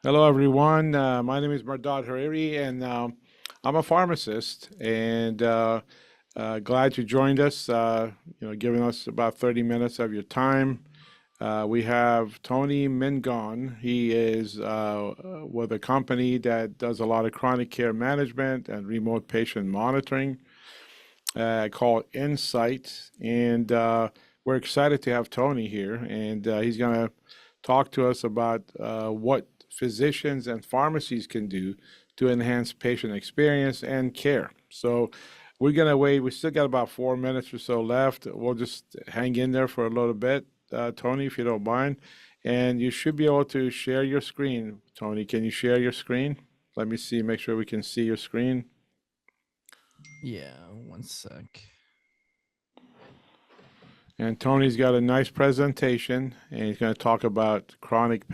Hello, everyone. My name is Mardad Hariri, and I'm a pharmacist. And glad you joined us. Giving us about 30 minutes of your time. We have Tony Mingon. He is with a company that does a lot of chronic care management and remote patient monitoring called Insight. And we're excited to have Tony here, and he's going to talk to us about what physicians and pharmacies can do to enhance patient experience and care. So we're going to wait. We still got about 4 minutes or so left. We'll just hang in there for a little bit, Tony, if you don't mind. And you should be able to share your screen. Tony, can you share your screen? Let me see, make sure we can see your screen. Yeah, one sec. And Tony's got a nice presentation, and he's going to talk about chronic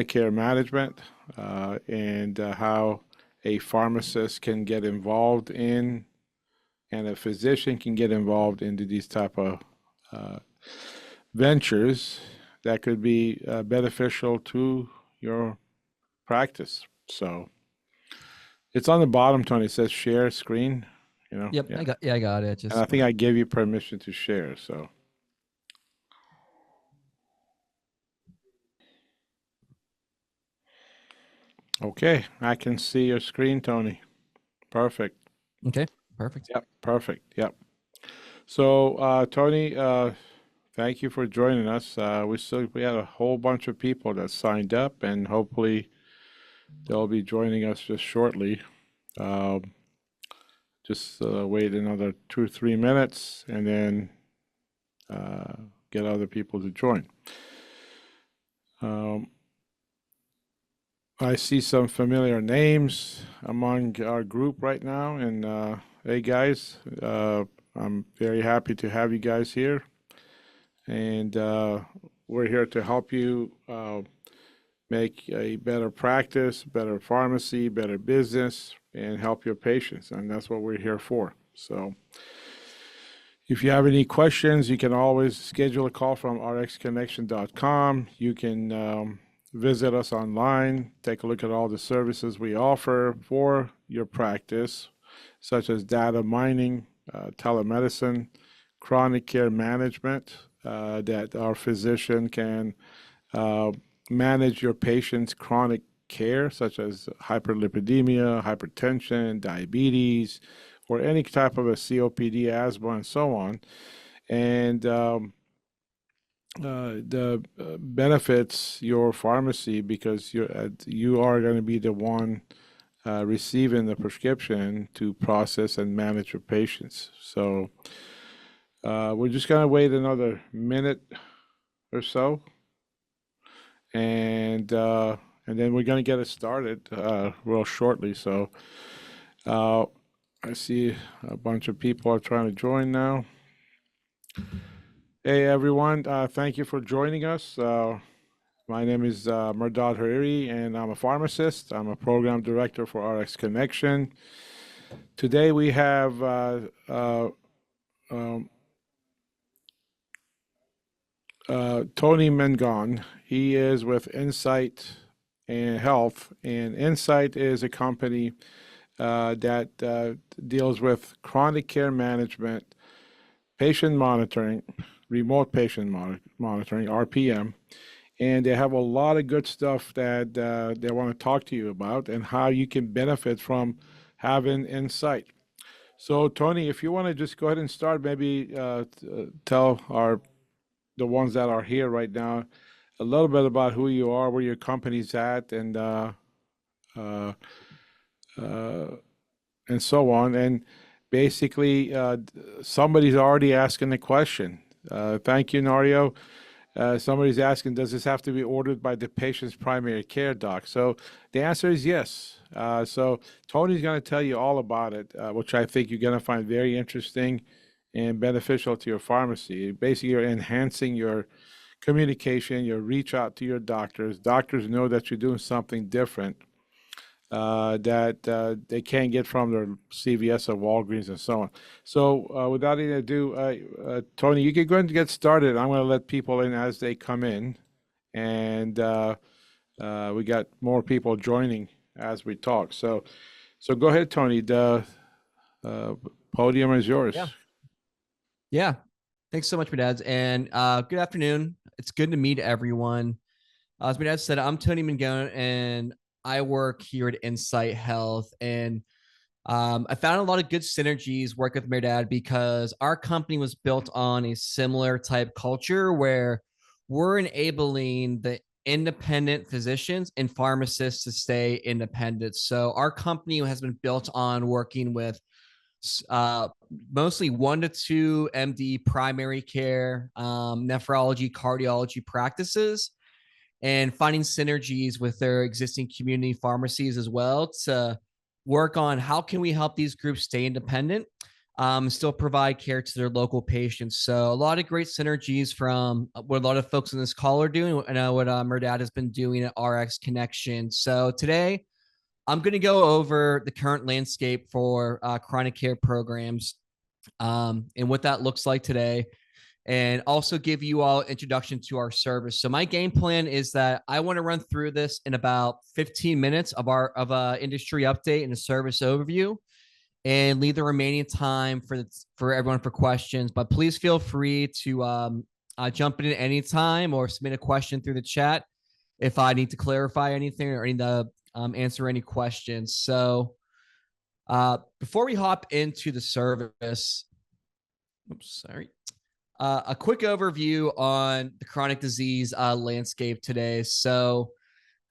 care management, and how a pharmacist can get involved in, and a physician can get involved into these type of uh, ventures that could be beneficial to your practice. So it's on the bottom, Tony. It says share screen. Yep, Yeah. I got it. And I Just think I gave you permission to share. So okay, I can see your screen, Tony. Perfect. okay, perfect. Yep, perfect. Yep. So, Tony, thank you for joining us. We had a whole bunch of people that signed up, and hopefully they'll be joining us just shortly. Um, just wait another 2 or 3 minutes, and then uh, get other people to join. Um, I see some familiar names among our group right now, and hey guys, I'm very happy to have you guys here, and we're here to help you make a better practice, better pharmacy, better business, and help your patients, and that's what we're here for. So, if you have any questions, you can always schedule a call from rxconnection.com. You can visit us online, take a look at all the services we offer for your practice, such as data mining, telemedicine, chronic care management, that our physician can uh, manage your patient's chronic care, such as hyperlipidemia, hypertension, diabetes, or any type of a COPD, asthma, and so on. And the benefits your pharmacy because you are going to be the one receiving the prescription to process and manage your patients. So we're just going to wait another minute or so, and then we're going to get it started real shortly. So uh, I see a bunch of people are trying to join now. Hey everyone, thank you for joining us. My name is Murdad Hariri, and I'm a pharmacist. I'm a program director for RX Connection. Today we have um, Tony Mengon. He is with Insight and Health, and Insight is a company that deals with chronic care management, patient monitoring, remote patient monitoring, RPM, and they have a lot of good stuff that they want to talk to you about and how you can benefit from having Insight. So, Tony, if you want to just go ahead and start, maybe tell the ones that are here right now a little bit about who you are, where your company's at, uh, uh, and so on. And basically, somebody's already asking the question. Thank you, Nario. Somebody's asking, does this have to be ordered by the patient's primary care doc? So the answer is yes. So Tony's going to tell you all about it, which I think you're going to find very interesting and beneficial to your pharmacy. Basically, you're enhancing your communication, your reach out to your doctors. Doctors know that you're doing something different that they can't get from their CVS or Walgreens and so on. So, without any ado, Tony, you can go ahead and get started. I'm going to let people in as they come in, and We got more people joining as we talk. So go ahead, Tony. The podium is yours. Yeah. Yeah. Thanks so much, Dads. And good afternoon. It's good to meet everyone. As my dad said, I'm Tony Mangone, and I work here at Insight Health. And I found a lot of good synergies working with my dad because our company was built on a similar type culture where we're enabling the independent physicians and pharmacists to stay independent. So our company has been built on working with uh, mostly 1 to 2 MD primary care, nephrology, cardiology practices, and finding synergies with their existing community pharmacies as well to work on how can we help these groups stay independent, still provide care to their local patients. So a lot of great synergies from what a lot of folks in this call are doing. I know what Merdad has been doing at RX Connection. So today I'm going to go over the current landscape for chronic care programs, and what that looks like today, and also give you all introduction to our service. So my game plan is that I want to run through this in about 15 minutes of our industry update and a service overview, and leave the remaining time for everyone for questions. But please feel free to jump in at any time or submit a question through the chat if I need to clarify anything or need to answer any questions. So before we hop into the service, a quick overview on the chronic disease landscape today. So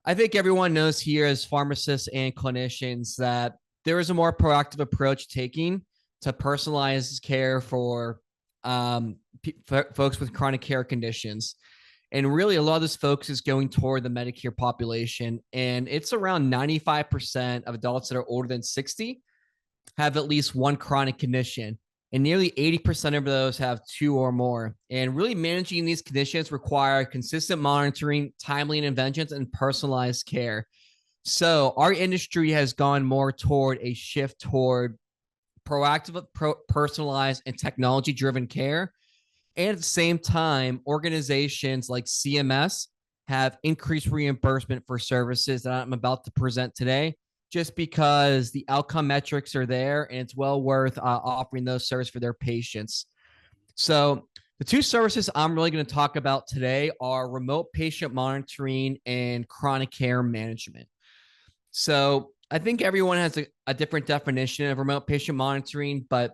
I think everyone knows here as pharmacists and clinicians that there is a more proactive approach taking to personalized care for folks with chronic care conditions. And really, a lot of this focus is going toward the Medicare population. And it's around 95% of adults that are older than 60 have at least one chronic condition. And nearly 80% of those have 2 or more. And really managing these conditions require consistent monitoring, timely interventions, and personalized care. So our industry has gone more toward a shift toward proactive, personalized, and technology-driven care. And at the same time, organizations like CMS have increased reimbursement for services that I'm about to present today, just because the outcome metrics are there and it's well worth offering those services for their patients. So the 2 services I'm really going to talk about today are remote patient monitoring and chronic care management. So I think everyone has a different definition of remote patient monitoring, but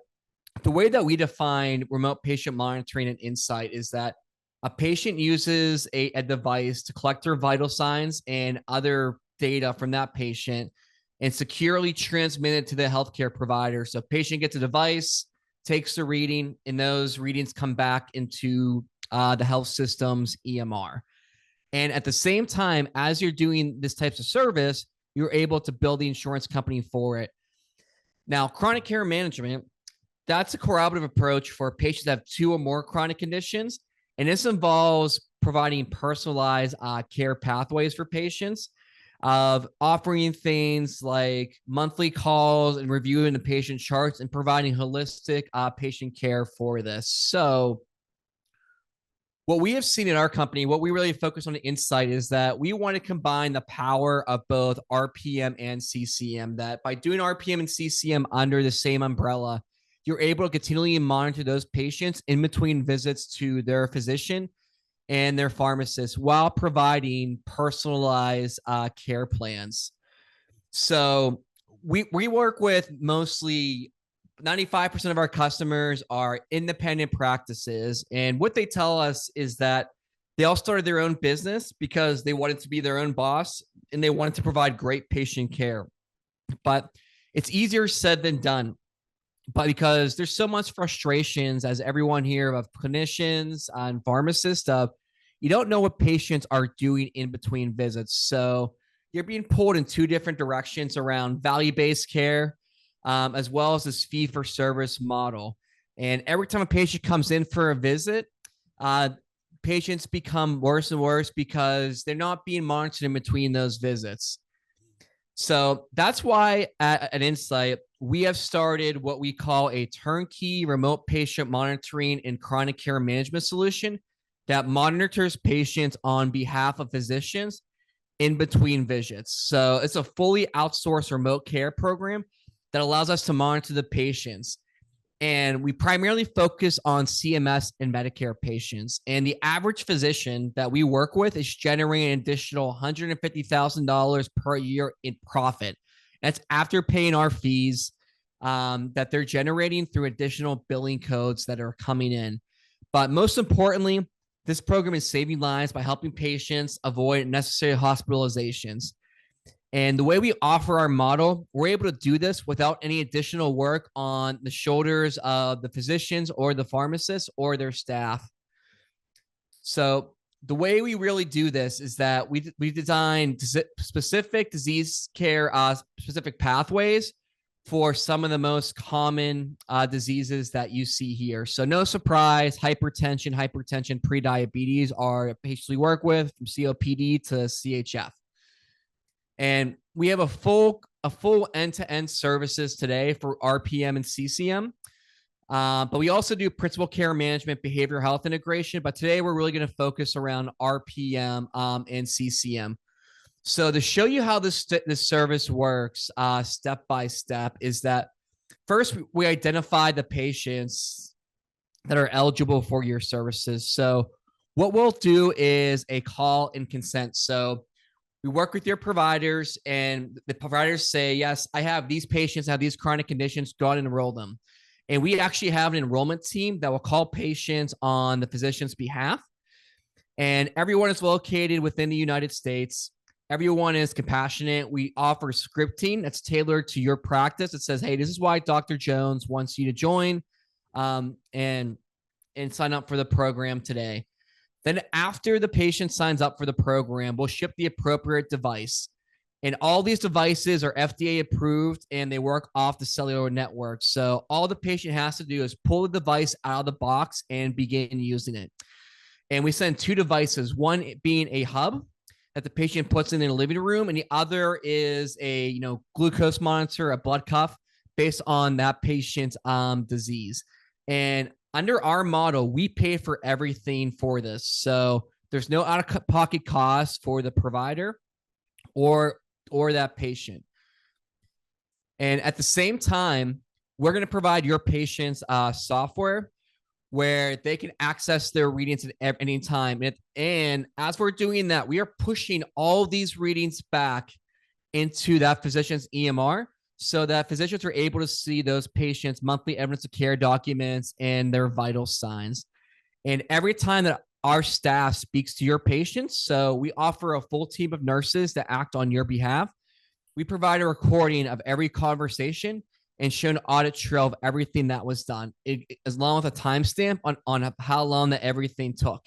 the way that we define remote patient monitoring and Insight is that a patient uses a device to collect their vital signs and other data from that patient and securely transmit it to the healthcare provider. So patient gets a device, takes the reading, and those readings come back into the health system's EMR. And at the same time, as you're doing this types of service, you're able to bill the insurance company for it. Now, chronic care management, that's a collaborative approach for patients that have 2 or more chronic conditions. And this involves providing personalized care pathways for patients, of offering things like monthly calls and reviewing the patient charts and providing holistic patient care for this. So what we have seen in our company, what we really focus on the Insight is that we want to combine the power of both RPM and CCM, that by doing RPM and CCM under the same umbrella, you're able to continually monitor those patients in between visits to their physician and their pharmacist while providing personalized care plans. So we work with mostly 95% of our customers are independent practices. And what they tell us is that they all started their own business because they wanted to be their own boss and they wanted to provide great patient care. But it's easier said than done. But because there's so much frustrations, as everyone here, of clinicians and pharmacists, you don't know what patients are doing in between visits. So you're being pulled in 2 different directions around value-based care, as well as this fee-for-service model. And every time a patient comes in for a visit, patients become worse and worse because they're not being monitored in between those visits. So that's why at Insight, we have started what we call a turnkey remote patient monitoring and chronic care management solution that monitors patients on behalf of physicians in between visits. So it's a fully outsourced remote care program that allows us to monitor the patients. And we primarily focus on CMS and Medicare patients. And the average physician that we work with is generating an additional $150,000 per year in profit. That's after paying our fees that they're generating through additional billing codes that are coming in. But most importantly, this program is saving lives by helping patients avoid necessary hospitalizations. And the way we offer our model, we're able to do this without any additional work on the shoulders of the physicians or the pharmacists or their staff. So the way we really do this is that we design specific disease care, specific pathways for some of the most common diseases that you see here. So no surprise, hypertension, prediabetes are patients we work with, from COPD to CHF. And we have a full end-to-end services today for RPM and CCM. But we also do principal care management, behavioral health integration. But today we're really going to focus around RPM and CCM. So to show you how this service works step by step is that first we identify the patients that are eligible for your services. So what we'll do is a call and consent. So we work with your providers and the providers say, yes, I have these patients, have these chronic conditions, go out and enroll them. And we actually have an enrollment team that will call patients on the physician's behalf. And everyone is located within the United States. Everyone is compassionate. We offer scripting that's tailored to your practice. It says, hey, this is why Dr. Jones wants you to join and sign up for the program today. Then after the patient signs up for the program, we'll ship the appropriate device. And all these devices are FDA approved and they work off the cellular network. So all the patient has to do is pull the device out of the box and begin using it. And we send two devices, one being a hub that the patient puts in the living room, and the other is a glucose monitor, a blood cuff based on that patient's disease. And under our model, we pay for everything for this. So there's no out-of-pocket cost for the provider or that patient. And at the same time, we're going to provide your patients software where they can access their readings at any time. And as we're doing that, we are pushing all these readings back into that physician's EMR so that physicians are able to see those patients' monthly evidence of care documents and their vital signs. And every time that our staff speaks to your patients, so we offer a full team of nurses that act on your behalf. We provide a recording of every conversation and show an audit trail of everything that was done, along with a timestamp on how long that everything took.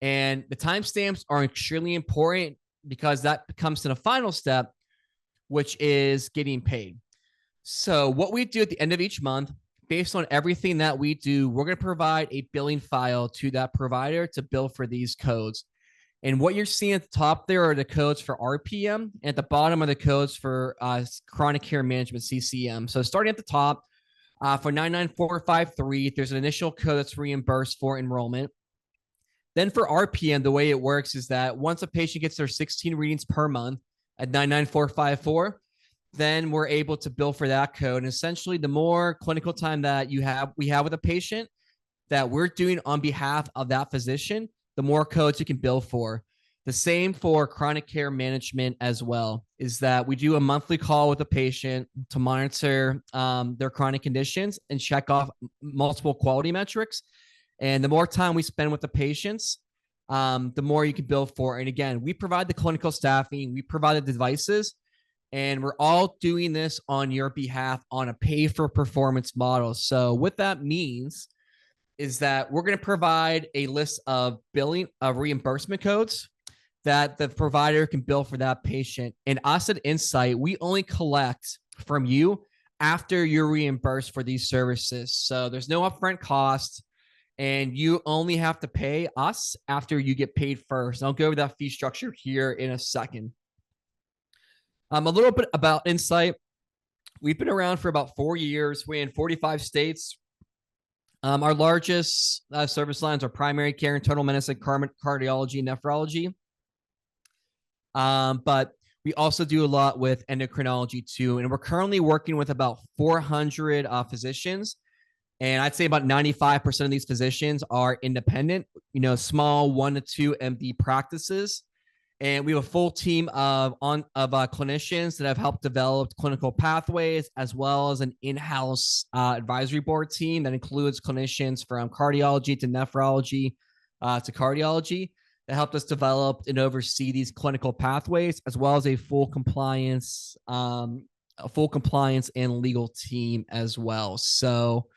And the timestamps are extremely important because that comes to the final step, which is getting paid. So what we do at the end of each month, based on everything that we do, we're going to provide a billing file to that provider to bill for these codes. And what you're seeing at the top there are the codes for RPM, and at the bottom are the codes for chronic care management, CCM. So starting at the top, for 99453, there's an initial code that's reimbursed for enrollment. Then for RPM, the way it works is that once a patient gets their 16 readings per month at 99454, then we're able to bill for that code. And essentially, the more clinical time that we have with a patient that we're doing on behalf of that physician, the more codes you can bill for. The same for chronic care management as well, is that we do a monthly call with a patient to monitor their chronic conditions and check off multiple quality metrics. And the more time we spend with the patients, the more you can bill for. And again, we provide the clinical staffing, we provide the devices, and we're all doing this on your behalf on a pay-for-performance model. So what that means is that we're going to provide a list of reimbursement codes that the provider can bill for that patient. And us at Insight, we only collect from you after you're reimbursed for these services. So there's no upfront cost, and you only have to pay us after you get paid first. I'll go over that fee structure here in a second. A little bit about Insight. We've been around for about 4 years. We're in 45 states. Our largest service lines are primary care, internal medicine, cardiology, nephrology. But we also do a lot with endocrinology too. And we're currently working with about 400 physicians. And I'd say about 95% of these physicians are independent, small 1 to 2 MD practices. And we have a full team of clinicians that have helped develop clinical pathways, as well as an in-house advisory board team that includes clinicians from cardiology to nephrology to cardiology that helped us develop and oversee these clinical pathways, as well as a full compliance and legal team as well. So,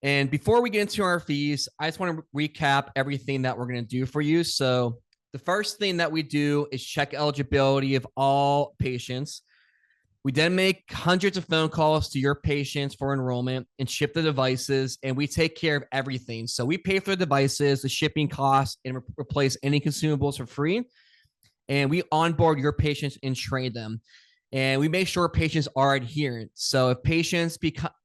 and before we get into our fees, I just want to recap everything that we're going to do for you. So the first thing that we do is check eligibility of all patients. We then make hundreds of phone calls to your patients for enrollment and ship the devices, and we take care of everything. So we pay for the devices, the shipping costs, and replace any consumables for free. And we onboard your patients and train them. And we make sure patients are adherent. So if patients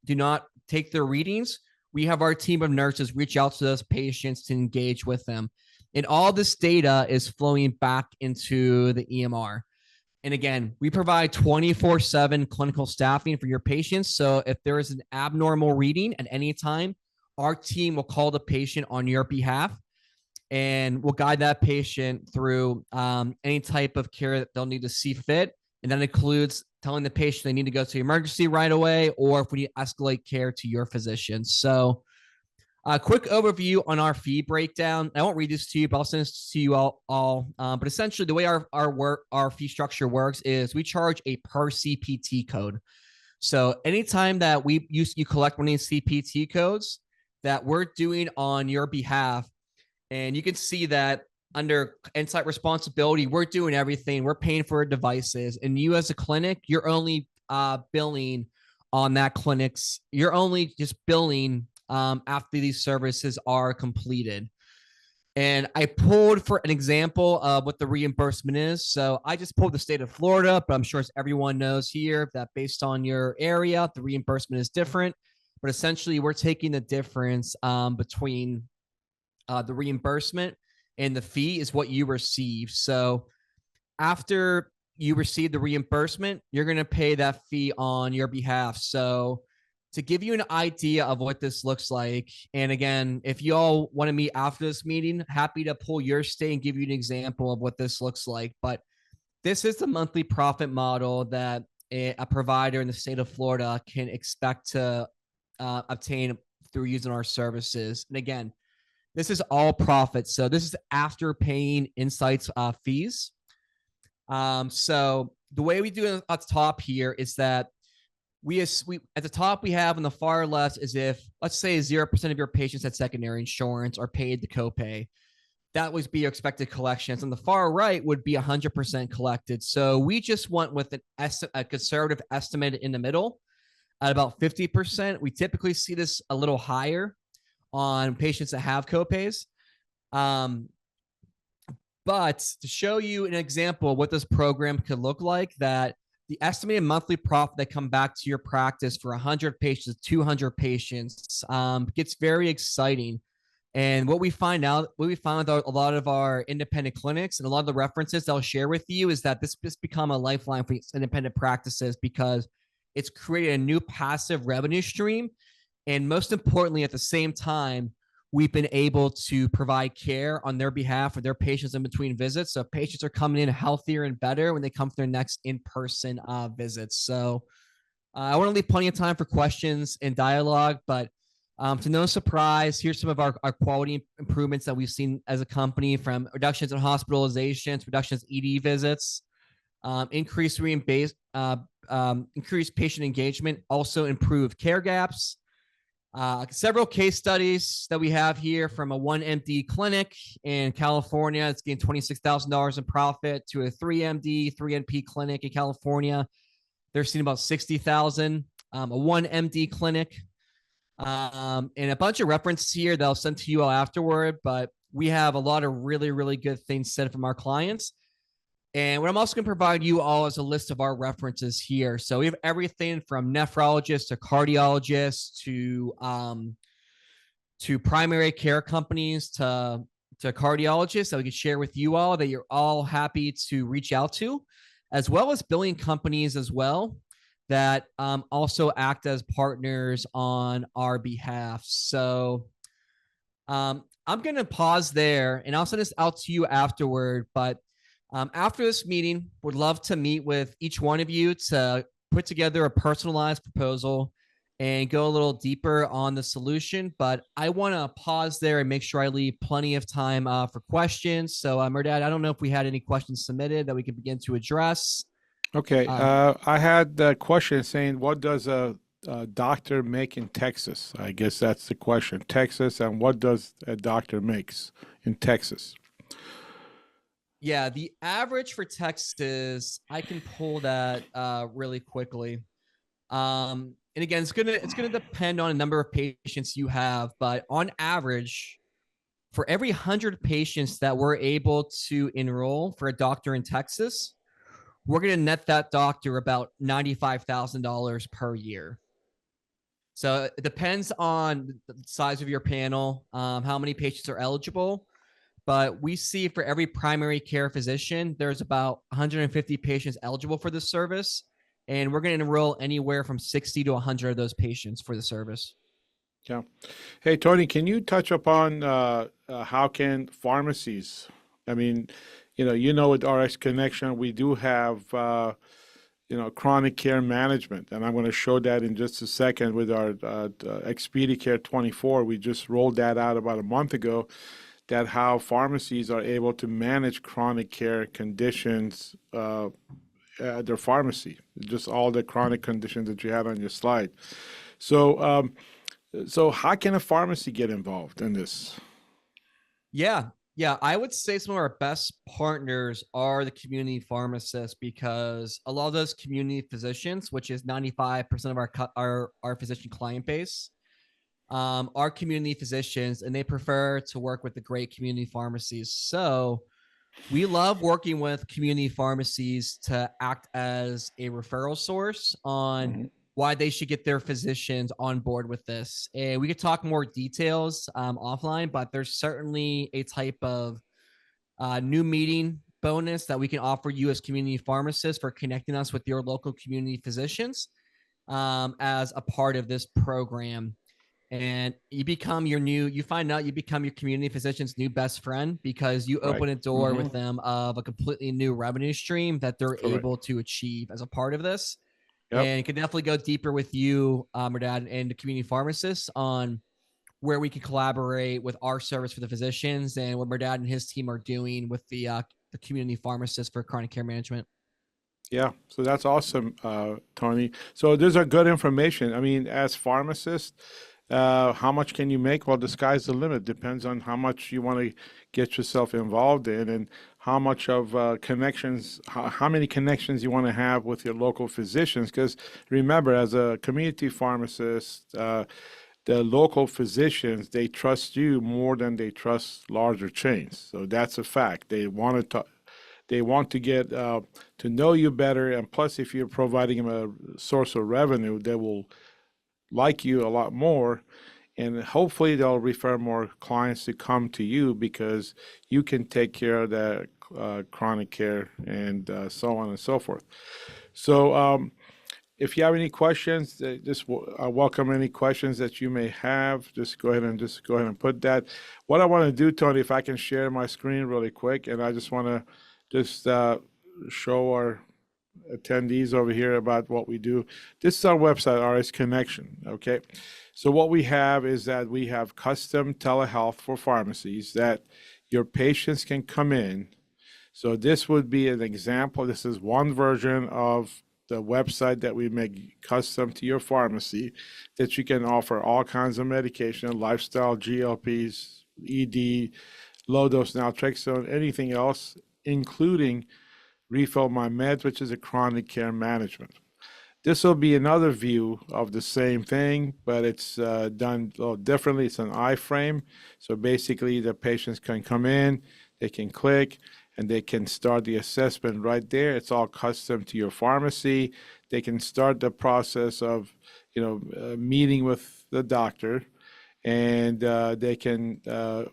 do not take their readings, we have our team of nurses reach out to those patients to engage with them. And all this data is flowing back into the EMR. And again, we provide 24/7 clinical staffing for your patients. So if there is an abnormal reading at any time, our team will call the patient on your behalf and we'll guide that patient through any type of care that they'll need to see fit. And that includes telling the patient they need to go to the emergency right away, or if we need to escalate care to your physician. So a quick overview on our fee breakdown. I won't read this to you, but I'll send this to you all. But essentially, the way our fee structure works is we charge a per CPT code. So anytime that you collect one of these CPT codes that we're doing on your behalf, and you can see that under Insight responsibility, we're doing everything. We're paying for devices, and you as a clinic, you're only billing on that clinic's. You're only just billing after these services are completed. And I pulled for an example of what the reimbursement is. So I just pulled the state of Florida, but I'm sure as everyone knows here that based on your area, the reimbursement is different. But essentially, we're taking the difference between the reimbursement and the fee is what you receive. So after you receive the reimbursement, you're going to pay that fee on your behalf. So to give you an idea of what this looks like, and again, if you all want to meet after this meeting, happy to pull your stay and give you an example of what this looks like. But this is the monthly profit model that a provider in the state of Florida can expect to obtain through using our services. And again, this is all profit. So this is after paying Insight's fees. So the way we do it at the top here is that we at the top we have on the far left is if, let's say 0% of your patients had secondary insurance or paid the copay. That would be your expected collections. On the far right would be 100% collected. So we just went with a conservative estimate in the middle at about 50%. We typically see this a little higher on patients that have copays. But to show you an example of what this program could look like, that the estimated monthly profit that come back to your practice for 100 patients, 200 patients gets very exciting. And what we find with a lot of our independent clinics and a lot of the references I'll share with you is that this has become a lifeline for independent practices because it's created a new passive revenue stream. And most importantly, at the same time, we've been able to provide care on their behalf for their patients in between visits. So patients are coming in healthier and better when they come for their next in-person visits. So I want to leave plenty of time for questions and dialogue, but to no surprise, here's some of our quality improvements that we've seen as a company, from reductions in hospitalizations, reductions in ED visits, increased patient engagement, also improved care gaps. Several case studies that we have here from a 1MD clinic in California. It's getting $26,000 in profit to a 3MD, 3NP clinic in California. They're seeing about $60,000. A 1MD clinic. And a bunch of references here that I'll send to you all afterward. But we have a lot of really, really good things said from our clients. And what I'm also going to provide you all is a list of our references here. So we have everything from nephrologists to cardiologists to primary care companies to to cardiologists that we can share with you all that you're all happy to reach out to, as well as billing companies as well that also act as partners on our behalf. So I'm going to pause there and I'll send this out to you afterward. But after this meeting, would love to meet with each one of you to put together a personalized proposal and go a little deeper on the solution. But I want to pause there and make sure I leave plenty of time for questions. So, Mehrdad, I don't know if we had any questions submitted that we could begin to address. Okay, Uh, I had a question saying, what does a doctor make in Texas? I guess that's the question. Texas, and what does a doctor makes in Texas? Yeah, the average for Texas, I can pull that really quickly. And again, it's gonna depend on a number of patients you have, but on average, for every 100 patients that we're able to enroll for a doctor in Texas, we're gonna net that doctor about $95,000 per year. So it depends on the size of your panel, how many patients are eligible. But we see for every primary care physician, there's about 150 patients eligible for this service. And we're going to enroll anywhere from 60 to 100 of those patients for the service. Yeah. Hey, Tony, can you touch upon how can pharmacies, I mean, with RX Connection, we do have, chronic care management, and I'm going to show that in just a second with our Expedicare 24. We just rolled that out about a month ago, that how pharmacies are able to manage chronic care conditions at their pharmacy, just all the chronic conditions that you had on your slide. So, so how can a pharmacy get involved in this? Yeah. Yeah. I would say some of our best partners are the community pharmacists because a lot of those community physicians, which is 95% of our physician client base, are community physicians and they prefer to work with the great community pharmacies. So we love working with community pharmacies to act as a referral source on Mhm. why they should get their physicians on board with this. And we could talk more details offline, but there's certainly a type of new meeting bonus that we can offer you as community pharmacists for connecting us with your local community physicians as a part of this program. And you find out you become your community physician's new best friend because you Right. open a door Hmm. with them of a completely new revenue stream that they're Correct. able to achieve as a part of this. Yep. And can definitely go deeper with you, or dad, and the community pharmacists on where we can collaborate with our service for the physicians and what Merdad and his team are doing with the community pharmacists for chronic care management. Yeah. So that's awesome, Tony. So these are good information. I mean, as pharmacists, how much can you make? Well, the sky's the limit. Depends on how much you want to get yourself involved in and how much of connections, how many connections you want to have with your local physicians. Because remember, as a community pharmacist, the local physicians, they trust you more than they trust larger chains. So that's a fact. They want to get to know you better, and plus, if you're providing them a source of revenue, they will like you a lot more, and hopefully they'll refer more clients to come to you because you can take care of the chronic care and so on and so forth. So, if you have any questions, I welcome any questions that you may have. Just go ahead and put that. What I want to do, Tony, if I can share my screen really quick, and I just want to just show our attendees over here about what we do. This is our website, RX Connection. Okay, so what we have is that we have custom telehealth for pharmacies that your patients can come in. So this would be an example. This is one version of the website that we make custom to your pharmacy that you can offer all kinds of medication, lifestyle, GLPs, ED, low dose naltrexone, anything else, including Refill My Meds, which is a chronic care management. This will be another view of the same thing, but it's done a little differently. It's an iframe. So basically, the patients can come in, they can click, and they can start the assessment right there. It's all custom to your pharmacy. They can start the process of, meeting with the doctor, and they can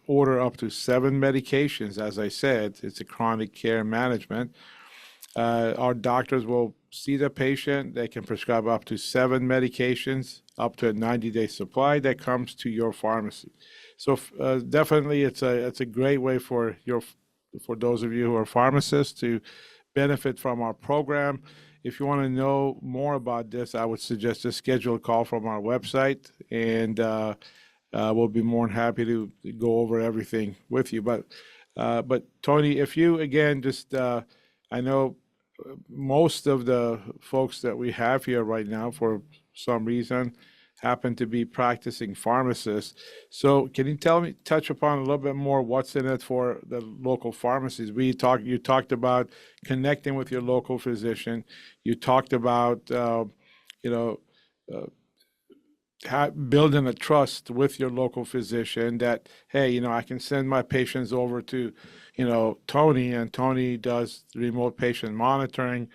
order up to 7 medications. As I said, it's a chronic care management. Our doctors will see the patient. They can prescribe up to 7 medications, up to a 90-day supply that comes to your pharmacy. So definitely, it's a great way for those of you who are pharmacists to benefit from our program. If you want to know more about this, I would suggest to schedule a call from our website, and we'll be more than happy to go over everything with you. But Tony, if you again just, I know most of the folks that we have here right now, for some reason, happen to be practicing pharmacists. So can you touch upon a little bit more what's in it for the local pharmacies? You talked about connecting with your local physician. You talked about, you know, uh, building a trust with your local physician that, hey, I can send my patients over to, Tony, and Tony does remote patient monitoring.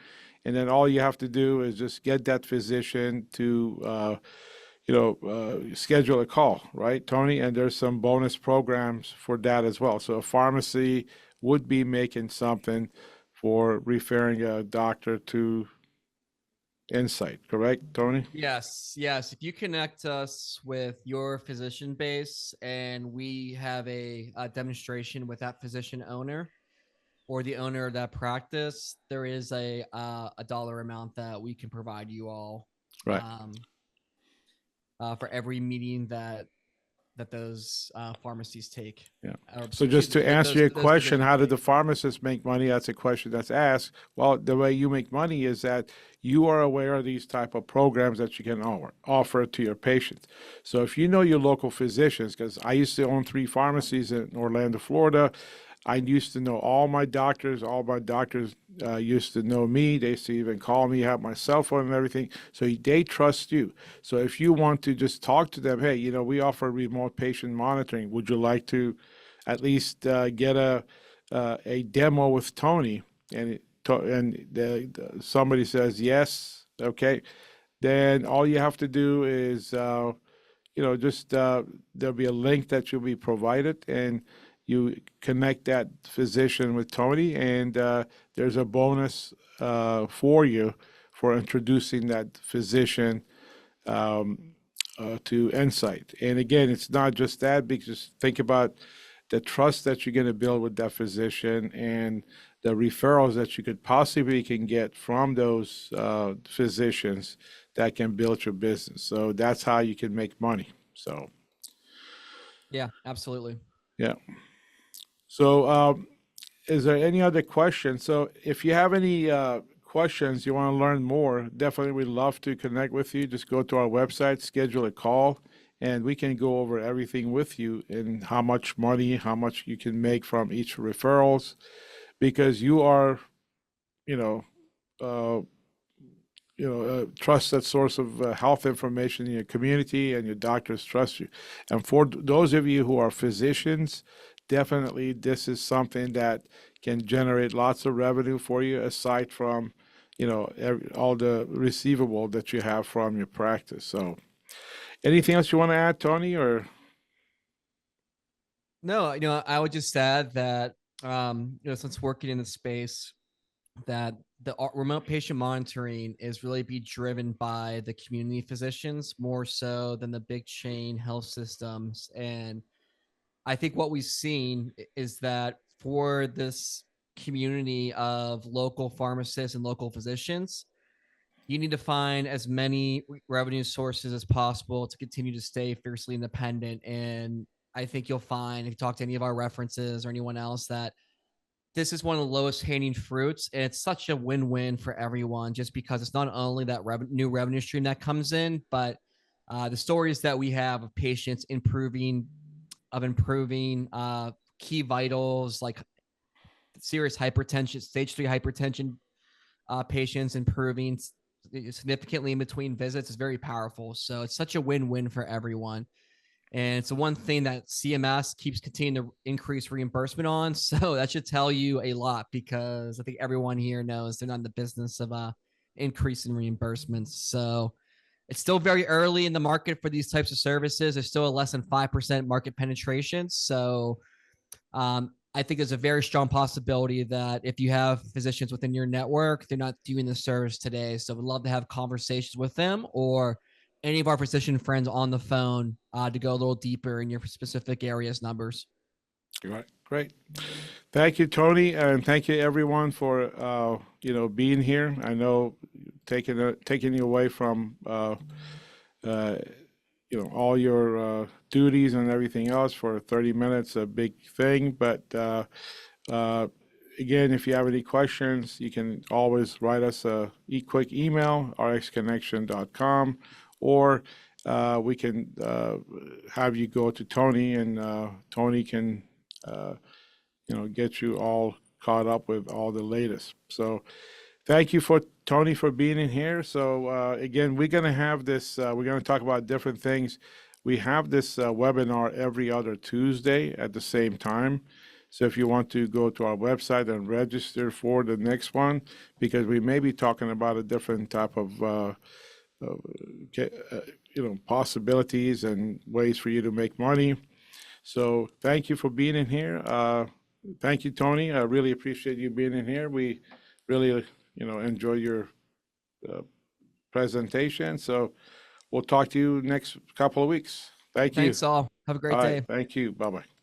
And then all you have to do is just get that physician to, schedule a call, right, Tony? And there's some bonus programs for that as well. So a pharmacy would be making something for referring a doctor to Insight, correct, Tony? Yes, yes. If you connect us with your physician base and we have a demonstration with that physician owner or the owner of that practice, there is a dollar amount that we can provide you all Right. um, for every meeting that those pharmacies take. Yeah. Or, So excuse just me, to answer your those question, physicians how do take. the pharmacists make money? That's a question that's asked. Well, the way you make money is that you are aware of these type of programs that you can offer to your patients. So if you know your local physicians, because I used to own 3 pharmacies in Orlando, Florida, I used to know all my doctors. All my doctors used to know me. They used to even call me, have my cell phone and everything. So they trust you. So if you want to just talk to them, hey, we offer remote patient monitoring. Would you like to at least get a demo with Tony? Somebody says yes, okay. Then all you have to do is just there'll be a link that you'll be provided, and you connect that physician with Tony, and there's a bonus for you for introducing that physician to Insight. And again, it's not just that, because think about the trust that you're going to build with that physician and the referrals that you could possibly can get from those physicians that can build your business. So that's how you can make money. So Yeah, absolutely. yeah. So is there any other questions? So if you have any questions, you want to learn more, definitely we'd love to connect with you. Just go to our website, schedule a call, and we can go over everything with you and how much money, how much you can make from each referrals, because you are, you know, uh, a trusted source of health information in your community, and your doctors trust you. And for those of you who are physicians, definitely this is something that can generate lots of revenue for you, aside from, all the receivable that you have from your practice. So anything else you want to add, Tony, or? No, I would just add that since working in the space, that the remote patient monitoring is really be driven by the community physicians more so than the big chain health systems. And I think what we've seen is that for this community of local pharmacists and local physicians, you need to find as many revenue sources as possible to continue to stay fiercely independent. And I think you'll find, if you talk to any of our references or anyone else, that this is one of the lowest hanging fruits, and it's such a win-win for everyone, just because it's not only that new revenue stream that comes in, but the stories that we have of patients improving key vitals like serious hypertension, stage 3 hypertension patients improving significantly in between visits is very powerful. So it's such a win-win for everyone. And it's the one thing that CMS keeps continuing to increase reimbursement on. So that should tell you a lot, because I think everyone here knows they're not in the business of increasing reimbursements. So It's still very early in the market for these types of services. There's still a less than 5% market penetration. So I think there's a very strong possibility that if you have physicians within your network, they're not doing the service today. So we'd love to have conversations with them or any of our physician friends on the phone to go a little deeper in your specific area's numbers. Right. Great. Thank you, Tony, and thank you everyone for being here. I know taking you away from all your duties and everything else for 30 minutes, a big thing. But again, if you have any questions, you can always write us a quick email, rxconnection.com, or we can have you go to Tony, and Tony can get you all caught up with all the latest. So thank you for Tony for being in here. So again, we're going to have this, we're going to talk about different things. We have this webinar every other Tuesday at the same time. So if you want to go to our website and register for the next one, because we may be talking about a different type of possibilities and ways for you to make money. So thank you for being in here. Thank you, Tony. I really appreciate you being in here. We really, enjoy your presentation. So we'll talk to you next couple of weeks. Thank you. Thanks all. Have a great All day. right. Thank you. Bye-bye.